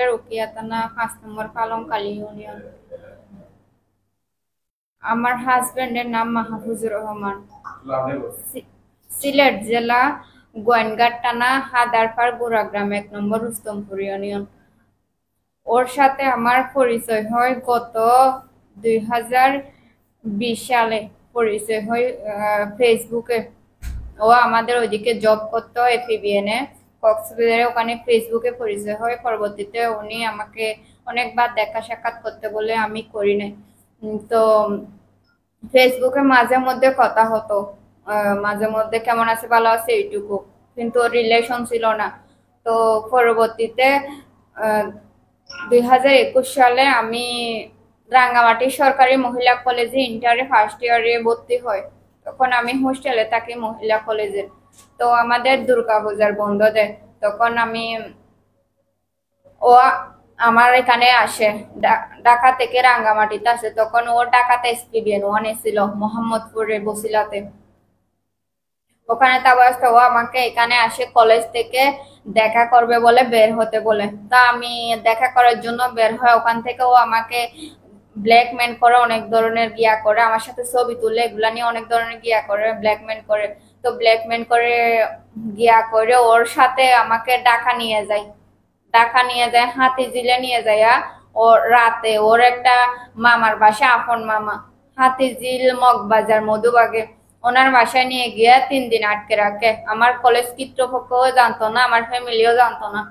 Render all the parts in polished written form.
রুকিয়া থানা 5 নম্বর পালংকালী ইউনিয়ন। আমার হাজবেন্ডের নাম মাহফুজুর রহমান। সিলেট জেলা গোয়েনঘাট থানা হাদারপাড় গোড়াগ্রাম 1 নম্বর রুস্তমপুর ইউনিয়ন। ওর সাথে আমার পরিচয় হয় গত 2020 সালে। পরিচয় হয় ফেসবুকে। ও আমাদের ওইদিকে জব করতো এপিবিএন এ কক্সবাজারে, ওখানে ফেসবুকে পরিচয় হয়। পরবর্তীতে উনি আমাকে অনেকবার দেখা সাক্ষাৎ করতে বলে আমি করি নাই। তো ফেসবুকে মাঝে মধ্যে কথা হতো, মাঝে মধ্যে কেমন আছে ভালো আছে এইটুকু, কিন্তু রিলেশন ছিল না। তো পরবর্তীতে 2021 সালে আমি রাঙ্গামাটি সরকারি মহিলা কলেজে ইন্টারে ফার্স্ট ইয়ারে ভর্তি হয়। তখন আমি হোস্টেলে থাকি মহিলা কলেজে। তো আমাদের দুর্গাপূজার বন্ধ দেয়, তখন ও আমার এখানে আসে, ঢাকা থেকে রাঙ্গামাটিতে আসে। তখন ও ঢাকাতে এসপিবিএন 1 ছিল মোহাম্মদপুরে বসিলাতে। ওখানে ও আমাকে এখানে আসে কলেজ থেকে দেখা করবে বলে, বের হতে বলে। তা আমি দেখা করার জন্য বের হয়। ওখান থেকে ও আমাকে ব্ল্যাকমেল করে, অনেক ধরনের গিয়া করে, আমার সাথে ছবি তুলে, এগুলা নিয়ে অনেক ধরনের গিয়া করে, ব্ল্যাকমেল করে। তো ব্ল্যাকমেল করে গিয়া করে ওর সাথে আমাকে ঢাকা নিয়ে যায়। হাতিঝিলে নিয়ে যায়। ও রাতে ওর একটা মামার বাসা, আপন মামা, হাতিঝিল মগবাজার মধুবাগে, ওনার বাসায় নিয়ে গিয়ে 3 দিন আটকে রাখে। আমার কলেজ কর্তৃপক্ষও জানতো না, আমার ফ্যামিলিও জানতো না।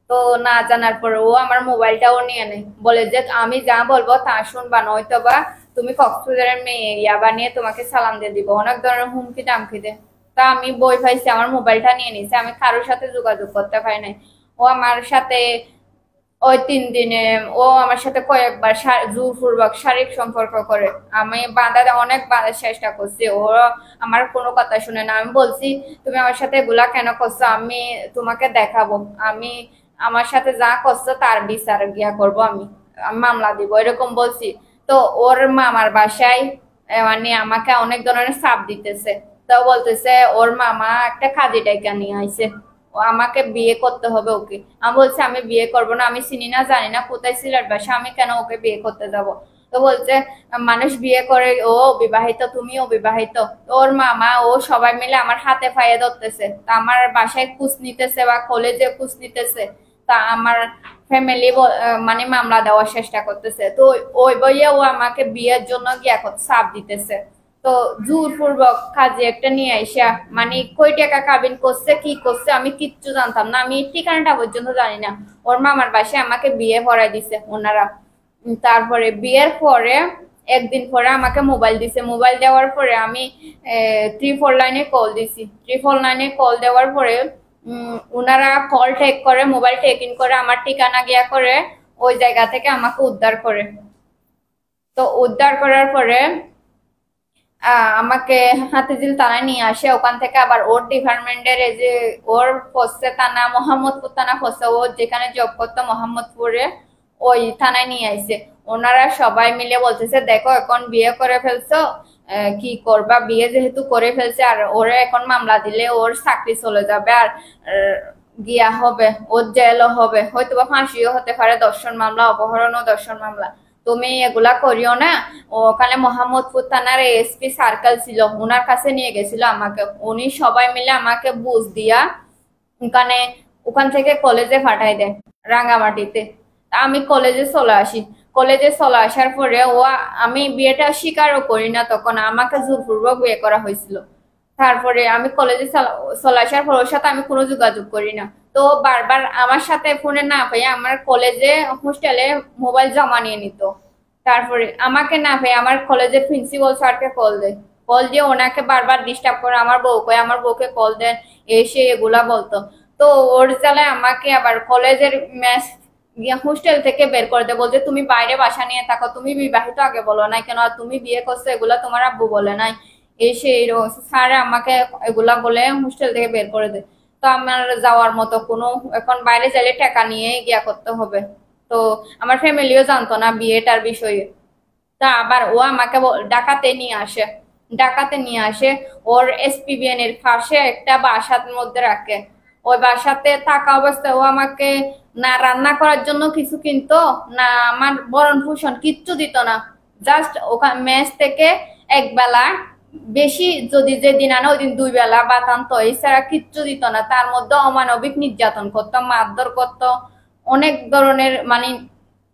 তো না জানার পরে ও আমার মোবাইলটাও নিয়ে নেয়, বলে যে আমি যা বলবো তা শুনবা, নয়তো বা তুমি কক্সবাজারের মেয়ে ইয়া বানিয়ে তোমাকে সালাম দিয়ে দিব, অনেক ধরনের হুমকি টামকি দেয়। তা আমি বই পাইছি, আমার মোবাইলটা নিয়ে নিছে, আমি কারোর সাথে যোগাযোগ করতে পারি নাই। ও আমার সাথে ওই 3 দিনে ও আমার সাথে কয়েকবার জোরপূর্বক শারীরিক সম্পর্ক করে। আমি অনেক বাঁধার চেষ্টা করছি, ও আমার কোনো কথা শুনে না। আমি বলছি তুমি আমার সাথে এগুলা কেন করছো, আমি তোমাকে দেখাবো, আমি আমার সাথে যা করছো তার বিচার গিয়া করবো, আমি মামলা দিব, এরকম বলছি। তো ওর মামার বাসায় মানে আমাকে অনেক ধরনের চাপ দিতেছে। তো বলতেছে ওর মামা একটা কাজী ডাইকা নিয়ে আইছে, আমাকে বিয়ে করতে হবে ওকে। আমি বলছি আমি বিয়ে করবো না, আমি চিনি না জানি না কোথায় সিলেট বাসা, আমি কেন ওকে বিয়ে করতে যাব। তো বলছে মানুষ বিয়ে করে, ও বিবাহিত, তুমি অবিবাহিত। ওর মামা ও সবাই মিলে আমার হাতে পায়ে ধরতেছে, তা আমার বাসায় খুঁজ নিতেছে বা কলেজে খুঁজ নিতেছে। তা আমার ফ্যামিলি মানে মামলা দেওয়ার চেষ্টা করতেছে। তো ওই বইয়ে ও আমাকে বিয়ের জন্য গিয়া চাপ দিতেছে। তো জোরপূর্বক কাজে একটা নিয়ে আইসা, মানে কই টাকা কাবিন করছে কি করছে আমি কিচ্ছু জানতাম না, আমি ঠিকানাটা পর্যন্ত জানি না। ওর মামার বাসায় আমাকে বিয়ে পড়াই দিছে ওনারা। তারপরে বিয়ের পরে একদিন পরে আমাকে মোবাইল দিছে। মোবাইল দেওয়ার পরে আমি 349-এ কল দিছি। 349-এ কল দেওয়ার পরে ওনারা কল টেক করে, মোবাইল টেক ইন করে, আমার ঠিকানা গিয়া করে ওই জায়গা থেকে আমাকে উদ্ধার করে। তো উদ্ধার করার পরে আমাকে হাতিঝিল থানায় নিয়ে আসে। ওখান থেকে আবার ওর ডিপার্টমেন্টের যে ওর পড়ছে থানা মোহাম্মদপুর থানা পড়ছে, ও যেখানে জব করতো মোহাম্মদপুরে, ওই থানায় নিয়ে আসছে। ওনারা সবাই মিলে বলতেছে দেখো এখন বিয়ে করে ফেলছো, কি করবা, বিয়ে যেহেতু করে ফেলছে আর ওরে এখন মামলা দিলে ওর চাকরি চলে যাবে, আর গিয়া হবে, ওর জেলও হবে, হয়তো বা ফাঁসিও হতে পারে, দর্শন মামলা, অপহরণ ও দর্শন মামলা। তুমি এগুলা করিও না। ওখানে মোহাম্মদপুর থানার এসপি সার্কেল ছিল, ওনার কাছে নিয়ে গেছিল আমাকে। উনি সবাই মিলে আমাকে বুঝ দিয়া ওখান থেকে কলেজে পাঠাই দেয় রাঙ্গামাটিতে। আমি কলেজে চলে আসি। কলেজে চলে আসার পরে আমি বিয়েটা স্বীকারও করি না, তখন আমাকে জোরপূর্বক বিয়ে করা হয়েছিল। তারপরে আমি কলেজে চলে আসার পর ওর সাথে আমি কোনো যোগাযোগ করি না। তো বারবার আমার সাথে ফোনে না পেয়ে আমার কলেজে হোস্টেলে মোবাইল জমা নিয়ে নিত। তারপরে আমাকে না পেয়ে আমার কলেজের প্রিন্সিপাল স্যারকে কল দেয়। কল দিয়ে ওনাকে বারবার ডিস্টার্ব করে, আমার বউকে কল দেন, এসে এগুলা বলতো। তো ওর জ্বালায় আমাকে আবার কলেজের হোস্টেল থেকে বের করে দেয়, বলছে তুমি বাইরে বাসা নিয়ে থাকো, তুমি বিবাহিত আগে বলো নাই কেন, আর তুমি বিয়ে করছো এগুলা তোমার আব্বু বলে নাই। এসে স্যার আমাকে এগুলা বলে হোস্টেল থেকে বের করে দেয়। তো আমার যাওয়ার মতো কোনো, এখন বাইরে যাইলে টাকা নিয়ে গিয়া করতে হবে। তো আমার ফ্যামিলিও জানতো না বিয়েটার বিষয়ে। তা আবার ও আমাকে ঢাকাতে নিয়ে আসে। ওর এসপিবিএন এর পাশে একটা বাসার মধ্যে রাখে। ওই বাসাতে থাকা অবস্থায় ও আমাকে না রান্না করার জন্য কিছু কিনতো, না আমার ভরণ পোষণ কিচ্ছু দিত না। জাস্ট ওখানে মেস থেকে এক বেলা, বেশি যদি যেদিন আনে ওই দিন 2 বেলা ভাত আনতো, এছাড়া কিচ্ছু দিত না। তার মধ্যে অমানবিক নির্যাতন করতো, মারধর করতো, অনেক ধরনের মানে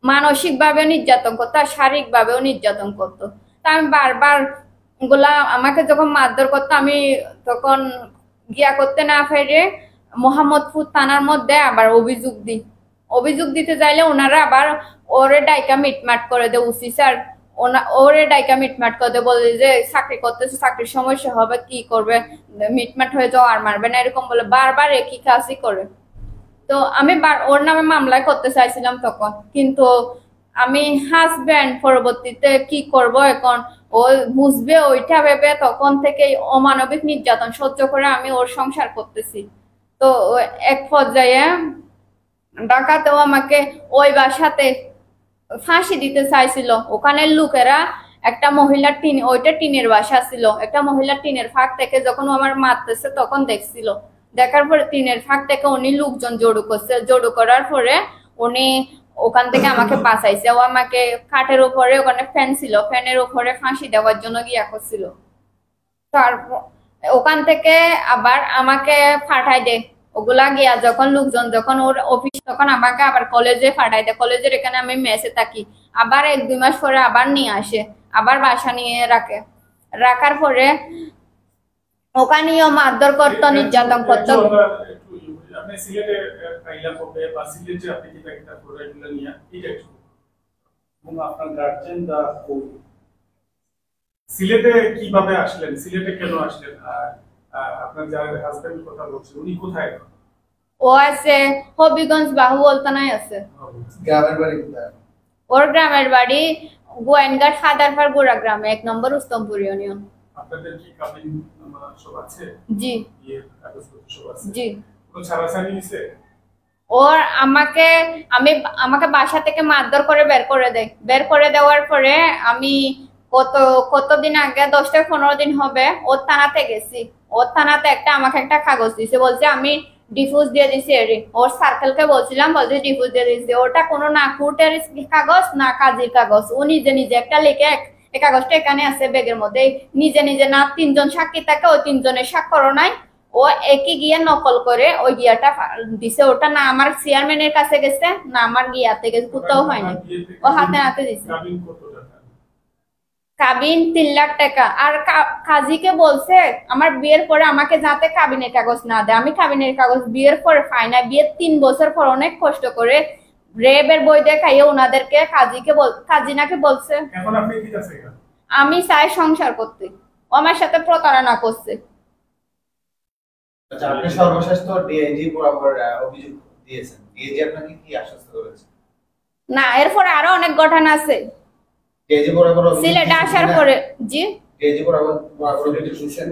মানসিক ভাবে নির্যাতন করতো আর শারীরিক ভাবেও নির্যাতন করতো। তা আমি বারবার গুলা আমাকে যখন মারধর করতো আমি তখন গিয়া করতে না পেরে মোহাম্মদপুর থানার মধ্যে আবার অভিযোগ দিই। অভিযোগ দিতে চাইলে ওনারা আবার ওরে ডাইকা মিটমাট করে দেয় উসি স্যার, ওরে ডাইকা মিটমাট করে দেয়, বলে যে চাকরি করতেছে, চাকরির সমস্যা হবে, কি করবে, মিটমাট হয়ে যাও আর মারবে না, এরকম বলে বারবার একই কাজই করে। তো আমি ওর নামে মামলায় করতে চাইছিলাম তখন, কিন্তু আমি হাজব্যান্ড পরবর্তীতে কি করব এখন ও বুঝবে ওইটা ভেবে তখন থেকে অমানবিক নির্যাতন সহ্য করে আমি ওর সংসার করতেছি। তো এক পর্যায়ে ঢাকাতেও আমাকে ওই বাসাতে ফাঁসি দিতে চাইছিল। ওখানের লোকেরা একটা মহিলার ওইটা টিনের বাসা ছিল, একটা মহিলার টিনের ফাঁক থেকে যখন ও আমার মারতেছে তখন দেখছিল। দেখার পরে টিনের ফাঁক থেকে উনি লোকজন জড়ো করছে, জড়ো করার পরে উনি ওখান থেকে আমাকে বাঁচাইছে। ও আমাকে খাটের উপরে, ওখানে ফ্যান ছিল, ফ্যানের উপরে ফাঁসি দেওয়ার জন্য গিয়া করছিল। তারপর ওখান থেকে আবার আমাকে পাঠাই দে, ওগুলা গিয়া যখন লোকজন যখন ওর অফিস, তখন আমাকে আবার কলেজে পাঠাই দেয়। কলেজের এখানে আমি মেসে থাকি। আবার 1-2 মাস পরে আবার নিয়ে আসে, আবার বাসা নিয়ে রাখে। রাখার পরে ওখানেও মারধর করতো, নির্যাতন করতো। আপনি সিলেটে পাইলা কবে বা সিলেটে আপনি কি একটা প্রোডাক্টগুলো নিয়ে এটা একটু এবং আপনার গার্জিয়ান দা সিলেটে কিভাবে আসলেন, সিলেটে কেন আসলেন, আর আপনার যার হাজবেন্ড কথা বলছেন উনি কোথায়? ও আছে হবিগঞ্জ বাহুবলতানায় আছে। গ্রামের বাড়ি কোথায়? ওর গ্রামের বাড়ি গোয়েনঘাট হাদারপাড় গোড়া গ্রামে, 1 নম্বর উস্তমপুর ইউনিয়ন। আপনাদের কি কাবিন সব আছে? জি সব আছে। জি। কোন ছাড়াছাড়ি হইছে? ওর আমাকে বাসা থেকে মারধর করে বের করে দেয়। বের করে দেওয়ার পরে আমি কতদিন আগে 10-15 দিন হবে ওর থানাতে গেছি। ওর থানাতে আমাকে একটা কাগজ দিছে, বলছে আমি ডিফিউজ দিয়ে দিছি। ওর সার্কেলকে বলছিলাম, বলছে ডিফিউজ দিয়ে দিছি। ওটা কোনো না কোর্টের কাগজ না কাজীর কাগজ, ও নিজে নিজে একটা লিখে এই কাগজটা এখানে আছে ব্যাগের মধ্যে, নিজে নিজে না 3 জন সাক্ষী থাকে, ওই 3 জনের স্বাক্ষরও নাই, ও একই গিয়ে নকল করে ওই গিয়াটা দিছে। ওটা না আমার চেয়ারম্যানের কাছে গেছে, না আমার গিয়াতে গেছে, কোথাও হয় না, ও হাতে হাতে দিছে। কাবিন 3 লাখ টাকা। আর কাজীকে বলছে আমার বিয়ের পরে আমাকে যাতে কাবিনের কাগজ না দেয়। আমি কাবিনের কাগজ বিয়ের পরে পাই না, বিয়ের 3 বছর পর অনেক কষ্ট করে রেবের বই দেখাইয়ে ওনাদেরকে কাজী নাকি বলছে আমি চাই সংসার করতে, ও আমার সাথে প্রতারণা করছে। আচ্ছা, আপনি সর্বশেষ তো ডিআইজি বরাবর অভিযোগ দিয়েছেন, ডিআইজি আপনাকে কি আশ্বস্ত করেছে? না, এরপরে আরো অনেক ঘটনা আছে। ডিআইজি বরাবর সিলেট আসার পরে জি ডিআইজি বরাবর অভিযোগ দিয়েছেন।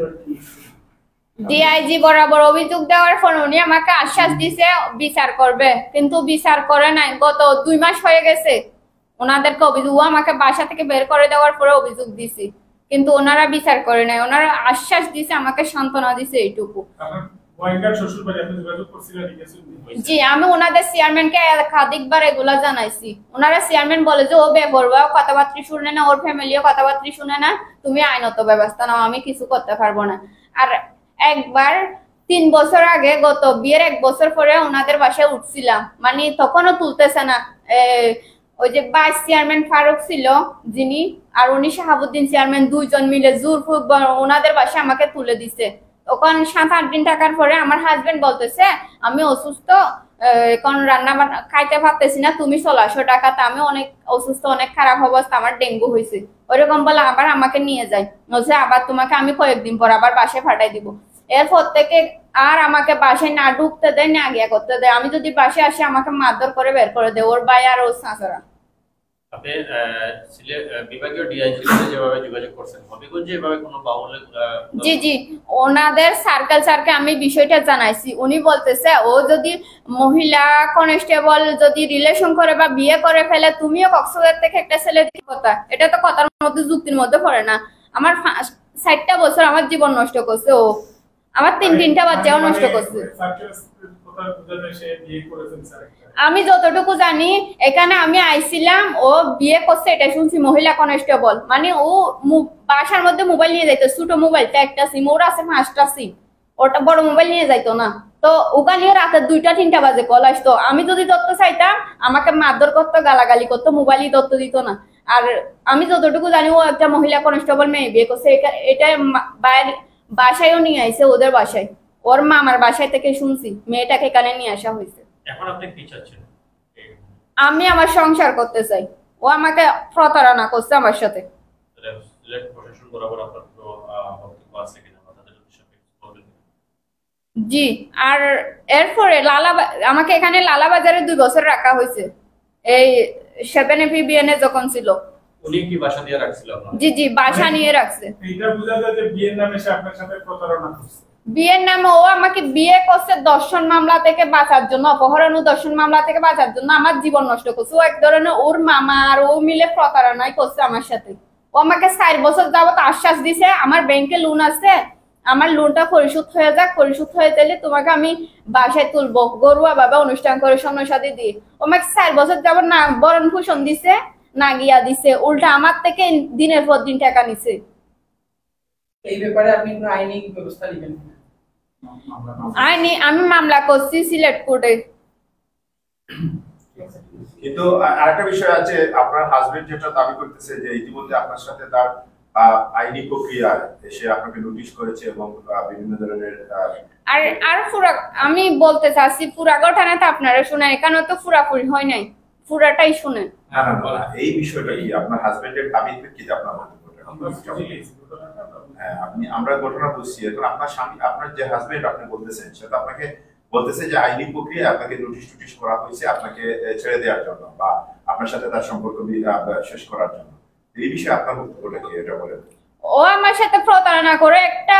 ডিআইজি বরাবর অভিযোগ দেওয়ার পর উনি আমাকে আশ্বাস দিছে বিচার করবে, কিন্তু বিচার করে নাই। গত 2 মাস হয়ে গেছে ওনাদেরকে অভিযোগ, আমাকে বাসা থেকে বের করে দেওয়ার পরে অভিযোগ দিছি, কিন্তু ওনারা বিচার করে নাই। ওনারা আশ্বাস দিছে, আমাকে সান্ত্বনা দিছে এইটুকু। জি, আমি ওনাদের চেয়ারম্যানকে একাধিকবার এগুলা জানাইছি। ওনারা চেয়ারম্যান বলে যে ও বেপরোয়া, কথাবার্তা শুনে না, ওর ফ্যামিলিও কথাবার্তা শুনে না, তুমি আইনত ব্যবস্থা নাও, আমি কিছু করতে পারবো না। আর একবার 3 বছর আগে, গত বিয়ের 1 বছর পরে ওনাদের বাসায় উঠছিলাম, মানে তখনও তুলতেছে না। ওই যে ভাইস চেয়ারম্যান ফারুক ছিল যিনি, আর উনি শাহাবুদ্দিন চেয়ারম্যান, 2 জন মিলে জোরপূর্বক ওনাদের বাসায় আমাকে তুলে দিছে। তখন 7-8 দিন থাকার পরে আমার হাজবেন্ড বলতেছে আমি অসুস্থ, এখন রান্না খাইতে পারতেছি না, তুমি চলে আসো ঢাকাতে, আমি অনেক অসুস্থ, অনেক খারাপ অবস্থা, আমার ডেঙ্গু হয়েছে। ওইরকম বলে আবার আমাকে নিয়ে যায়, বলছে আবার তোমাকে আমি কয়েকদিন পর আবার বাসায় পাঠাই দিব। এরপর থেকে আর আমাকে বাসায় না ঢুকতে দেয়, না গিয়া করতে দেয়। আমি যদি বাসায় আসি আমাকে মারধর করে বের করে দেয় ওর ভাই আর ওর চাচারা। আপনি সিলেট বিভাগীয় ডিআইজি সাথে যেভাবে যোগাযোগ করছেন, হবিগঞ্জে এভাবে কোনো বাউল? জি জি, ওনাদের সার্কেল আমি বিষয়টা জানাইছি। উনি বলতেছে ও যদি মহিলা কনস্টেবল যদি রিলেশন করে বা বিয়ে করে ফেলে, তুমিও কক্সবাজার থেকে একটা ছেলে দিয়ে কথা, এটা তো কথার মধ্যে যুক্তির মধ্যে পড়ে না। আমার 60টা বছর আমার জীবন নষ্ট করছে ও, আমার 3টা বাচ্চাও নষ্ট করছে। আমি যতটুকু জানি এখানে আমি আইছিলাম, ও বিয়ে করছে এটা শুনছি, মহিলা কনস্টেবল, মানে ও বাসার মধ্যে মোবাইল নিয়ে যাইতো, ছোট মোবাইলটা একটা সিম, ওর আছে 5টা সিম, ওটা বড় মোবাইল নিয়ে যাইতো না। তো ওখানে রাতে 2টা-3টা বাজে কল আসতো, আমি যদি দত্ত চাইতাম আমাকে মারধর করতো, গালাগালি করতো, মোবাইলই দত্ত দিত না। আর আমি যতটুকু জানি ও একটা মহিলা কনস্টেবল মেয়ে বিয়ে করছে, এটা বাইরে বাসায়ও নিয়ে আইছে, ওদের বাসায়, ওর মামার বাসায় থেকে শুনছি মেয়েটাকে এখানে নিয়ে আসা হয়েছে। এখন আপনি কি চাচ্ছেন? আমি আমার সংসার করতে চাই, ও আমাকে প্রতারণা করছে আমার সাথে। সিলেট প্রশাসন বরাবর আপনার বক্তব্য আছে কিনা বা তাদের উদ্দেশ্যে বলবেন? জি, আর এরপরে আমাকে এখানে লালাবাজারে 2 বছর রাখা হয়েছে, এই 7FBN যখন ছিল। উনি কি বাসা দিয়ে রাখছিল আপনার? জি জি, বাসা নিয়ে রাখছে। এটা বোঝা যায় যে বিয়ের নামে সে আপনার সাথে প্রতারণা করছে। বিয়ের নামে ও আমাকে বিয়ে করছে দর্শন মামলা থেকে বাঁচার জন্য, অপহরণ ও দর্শন মামলা থেকে বাঁচার জন্য আমার জীবন নষ্ট করছে। ও এক ধরনের ওর মামা আর ও মিলে প্রতারণাই করছে আমার সাথে। ও আমাকে 4 বছর যাবত আশ্বাস দিছে আমার ব্যাংকে লোন আছে, আমার লোনটা পরিশোধ হয়ে যাক, পরিশোধ হয়ে গেলে তোমাকে আমি বাসায় তুলবো গরুয়া বাবা অনুষ্ঠান করে সন্ন্যাসাদি দিয়ে। ও আমাকে 4 বছর যাবত না বরণ ভূষণ দিছে, না গিয়া দিছে, উল্টা আমার থেকে দিনের পর দিন টাকা নিছে। এই ব্যাপারে আপনি কোনো আইনি ব্যবস্থা নেবেন? আমি মামলা করছি সিলেট কোর্টে। কিন্তু আরেকটা বিষয় আছে, আপনার হাজবেন্ড যেটা দাবি করতেছে যে ইতিমধ্যে আপনার সাথে তার আইনি প্রক্রিয়ায় এসে আপনাকে নোটিশ করেছে এবং বিভিন্ন ধরনের আর পুরা আমি বলতে চাচ্ছি পুরা ঘটনাটা আপনারা শুনেন, এখানে তো পুরাপুরি হয় নাই, পুরাটাই শুনেন। না, এই বিষয়টা কি আপনার হাজবেন্ডের দাবির প্রেক্ষিতে আপনার হ্যাঁ আমরা ঘটনা বুঝছি। এখন আপনার স্বামী, আপনার যে হাজবেন্ড আপনি বলতেছেন, সেটা আপনাকে বলতেছে যে আইনি প্রক্রিয়া আপনাকে নোটিশ করা হয়েছে আপনাকে ছেড়ে দেওয়ার জন্য বা আপনার সাথে তার সম্পর্ক শেষ করার জন্য। এই বিষয়ে আপনার বক্তব্যটা কি, এটা বলেন। ও আমার সাথে প্রতারণা করে একটা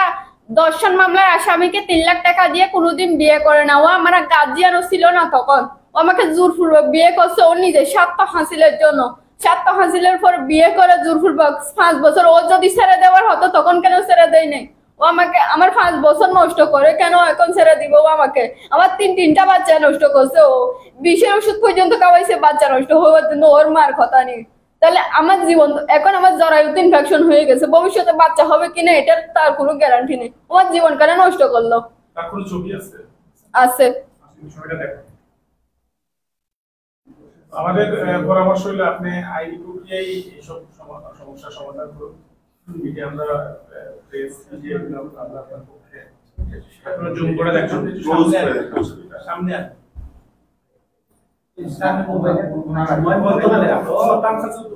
দর্শন মামলার আসামিকে 3 লাখ টাকা দিয়ে কোনোদিন বিয়ে করে না। ও আমার গার্জিয়ানও ছিল না তখন, ও আমাকে জোরপূর্বক বিয়ে করছে ওর নিজের স্বার্থ হাসিলের জন্য। স্বার্থ হাসিলের পর বিয়ে করে জোরপূর্বক 5 বছর, ও যদি ছেড়ে দেওয়ার হতো তখন কেন ছেড়ে দেয় নাই? ও আমাকে আমার 5 বছর নষ্ট করে কেন এখন ছেড়ে দিব? ও আমাকে আমার 3টা বাচ্চা নষ্ট করছে, ও বিষের ওষুধ পর্যন্ত খাওয়াইছে বাচ্চা নষ্ট হওয়ার জন্য, ওর মার কথা নেই। তাহলে আমার জীবন এখন আমার জরায়ুতে ইনফেকশন হয়ে গেছে, ভবিষ্যতে বাচ্চা হবে কিনা এটার তার কোনো গ্যারান্টি নেই। আমার জীবন কেন নষ্ট করলো? তার কোনো ছবি আছে? আছে। ছবিটা দেখো। আমাদের পরামর্শ হলো আপনি আইনি প্রক্রিয়ায় এইসব সমস্যার সমাধান করুন। মিডিয়া আমরা প্রেস দিয়ে আমরা আপনার পক্ষে আপনারা জুম করে দেখুন, সামনে আসুন। সামনে মোবাইলে সময় বলতে বলে আপনারা তার কাছে তো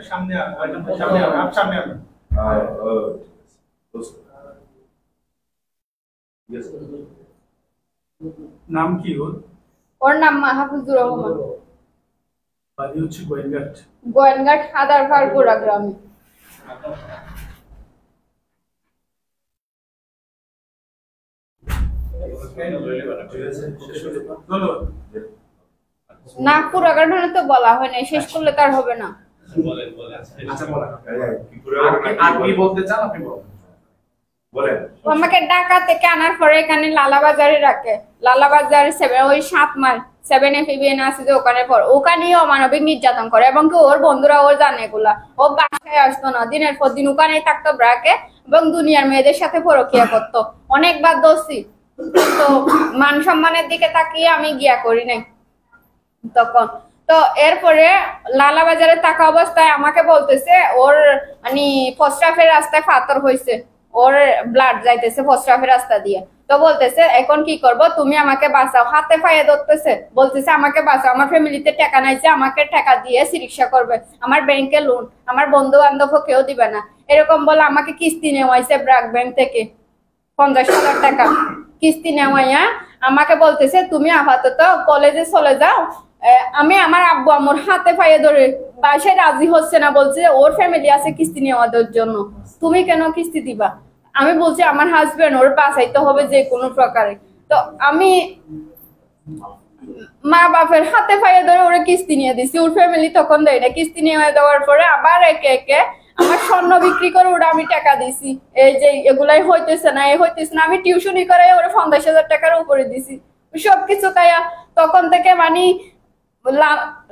সামনে আসুন। নাম কি ওর? ওর নাম মাহফুজুর রহমান, বাড়ি হচ্ছে গোয়েনঘাট হাদারপাড়পুরা গ্রামে। না, পুরো ঘটনা তো বলা হয় না, শেষ করলে তার হবে না। আমাকে ঢাকা থেকে আনার পরে এখানে লালাবাজারে রাখে, লালাবাজার 7 মাইল 7FBN আছে যে ওখানে পর, ওখানেই অমানবিক নির্যাতন করে এবং কি ওর বন্ধুরা ওর জানে এগুলা। ও বাসায় আসতো না, দিনের পর দিন ওখানেই থাকতো ব্রাকে এবং দুনিয়ার মেয়েদের সাথে পরকিয়া করতো। অনেকবার দোষী, তো মান সম্মানের দিকে তাকিয়ে আমি গিয়া করি নাই তখন। তো এরপরে লালাবাজারে থাকা অবস্থায় আমাকে বলতেছে ওর মানে প্রস্রাবের রাস্তায় ফাতর হয়েছে, ওর ব্লাড যাইতেছে প্রস্রাবের রাস্তা দিয়ে। তো বলতেছে এখন কি করব, তুমি আমাকে বাঁচাও, হাতে পায়ে ধরতেছে, বলতেছে আমাকে বাঁচাও, আমার ফ্যামিলিতে টাকা নাইছে, আমাকে টাকা দিয়ে চিকিৎসা করবে, আমার ব্যাংকে লোন, আমার বন্ধু বান্ধব কেউ দিবে না, এরকম বলে আমাকে কিস্তি নেওয়াইছে ব্র্যাক ব্যাংক থেকে 50,000 টাকা কিস্তি নেওয়াইয়া আমাকে বলতেছে তুমি আপাতত কলেজে চলে যাও। আমি আমার আব্বু আমার হাতে পায়ে ধরে, বাসায় রাজি হচ্ছে না, বলছে ওর ফ্যামিলি আছে কিস্তি নেওয়ার জন্য, তুমি কেন কিস্তি দিবা? আমি বলছি আমার হাজবেন্ড, ওর বাঁচাইতে হবে যে কোনো প্রকারে। তো আমি মা বাপের হাতে পায়ে ধরে ওরা কিস্তি নিয়ে দিছি, ওর ফ্যামিলি তখন দেয় না। কিস্তি নিয়ে দেওয়ার পরে আবার একে একে আমার স্বর্ণ বিক্রি করে ওরা আমি টাকা দিছি, এই যে এগুলাই হইতেছে না, আমি টিউশনি করে ওরা 50,000 টাকার উপরে দিছি। সবকিছু খাইয়া তখন থেকে মানে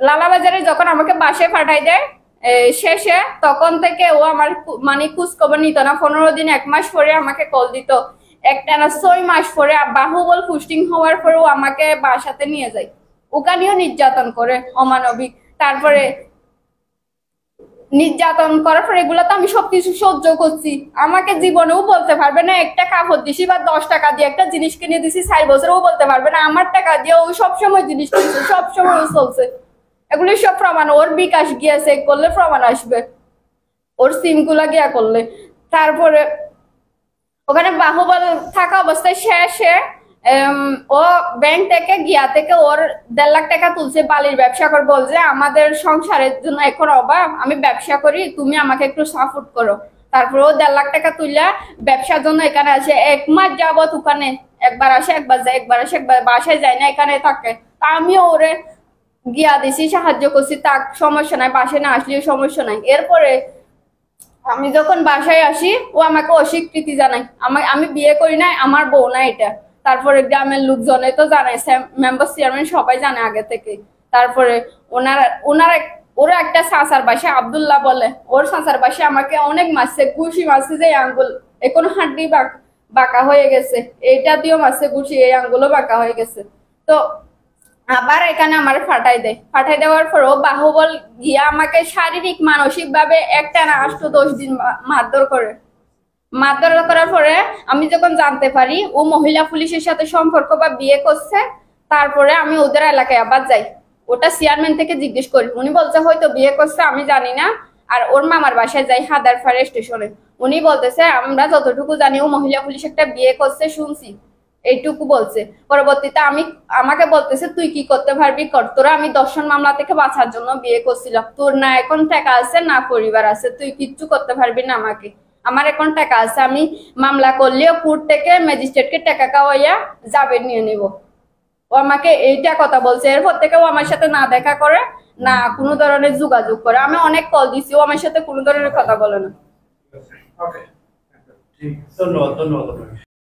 লালাবাজারে যখন আমাকে বাসায় পাঠাই দেয় শেষে, তখন থেকে ও আমার মানে খোঁজ খবর নিত না। 15 দিন 1 মাস পরে আমাকে কল দিত, একটানা 6 মাস পরে বাহুবল পোস্টিং হওয়ার পরে ও আমাকে বাসাতে নিয়ে যায়, ওখানেও নির্যাতন করে অমানবিক। তারপরে নির্যাতন করার পর এগুলো তো আমি সবকিছু সহ্য করছি, আমাকে জীবনেও বলতে পারবে না একটা কাপড় দিছি বা 10 টাকা দিয়ে একটা জিনিস কিনে দিছি 4 বছর, ও বলতে পারবে না আমার টাকা দিয়ে ও সবসময় জিনিস কিনছে, সবসময় ও চলছে। এগুলো সব প্রমাণ, ওর বিকাশ গিয়ে চেক করলে প্রমাণ আসবে, ওর সিম গুলা গিয়া করলে। তারপরে ওখানে বাহুবল থাকা অবস্থায় শেষে ও ব্যাংক থেকে গিয়া থেকে ওর 1.5 লাখ টাকা তুলছে, বালির ব্যবসা করে, বলছে আমাদের সংসারের জন্য এখন অভাব, আমি ব্যবসা করি, তুমি আমাকে একটু সাপোর্ট করো। তারপর ও 1.5 লাখ টাকা তুললা ব্যবসার জন্য এখানে আসে, 1 মাস যাবত ওখানে একবার আসে একবার যায়, একবার আসে একবার, বাসায় যায় না, এখানে থাকে। তা আমিও ওরে গিয়া দিছি, সাহায্য করছি, তার সমস্যা নাই, বাসায় না আসলেও সমস্যা নাই। এরপরে আমি যখন বাসায় আসি ও আমাকে অস্বীকৃতি জানাই, আমি বিয়ে করি নাই, আমার বউ না এটা। তারপরে গ্রামের লোকজনে তো জানাই, মেম্বার চেয়ারম্যান সবাই জানে আগে থেকে। তারপরে ওরা একটা চাচার বাসা আব্দুল্লাহ বলে, ওর চাচার বাসা আমাকে অনেক মারছে, ঘুষি মারছে, যে আঙ্গুল এখন হাড্ডি বাঁকা হয়ে গেছে, এইটা দিয়েও মারছে ঘুষি, এই আঙ্গুলও বাঁকা হয়ে গেছে। তো আবার এখানে আমার ফাটাই দেওয়ার পর ও বাহুবল গিয়া আমাকে শারীরিক মানসিক ভাবে একটানা 8-10 দিন মারধর করার পরে আমি যখন জানতে পারি ও মহিলা পুলিশের সাথে সম্পর্ক বা বিয়ে করছে, তারপরে আমি ওদের এলাকায় আবার যাই, ওটা চেয়ারম্যান থেকে জিজ্ঞেস করি, উনি বলছে হয়তো বিয়ে করছে, আমি জানি না। আর ওর মামার বাসায় যাই হাদারপাড়া স্টেশনে, উনি বলতেছে আমরা যতটুকু জানি ও মহিলা পুলিশ একটা বিয়ে করছে শুনছি, এইটুকু বলছে। পরবর্তীতে আমাকে বলতেছে তুই কি করতে পারবি কর, তোরা আমি দর্শন মামলা থেকে বাঁচার জন্য বিয়ে করছিলাম, তোর না এখন টাকা আছে না পরিবার আছে, তুই কিচ্ছু করতে পারবি না আমাকে, আমার এখন টাকা আছে, আমি মামলা করলেও কোর্ট থেকে ম্যাজিস্ট্রেটকে টাকা খাওয়াইয়া যাবে নিয়ে নিব। ও আমাকে এইটা কথা বলছে। এরপর থেকে ও আমার সাথে না দেখা করে না কোনো ধরনের যোগাযোগ করে, আমি অনেক কল দিছি, ও আমার সাথে কোনো ধরনের কথা বলে না। ওকে, ঠিক আছে। ধন্যবাদ।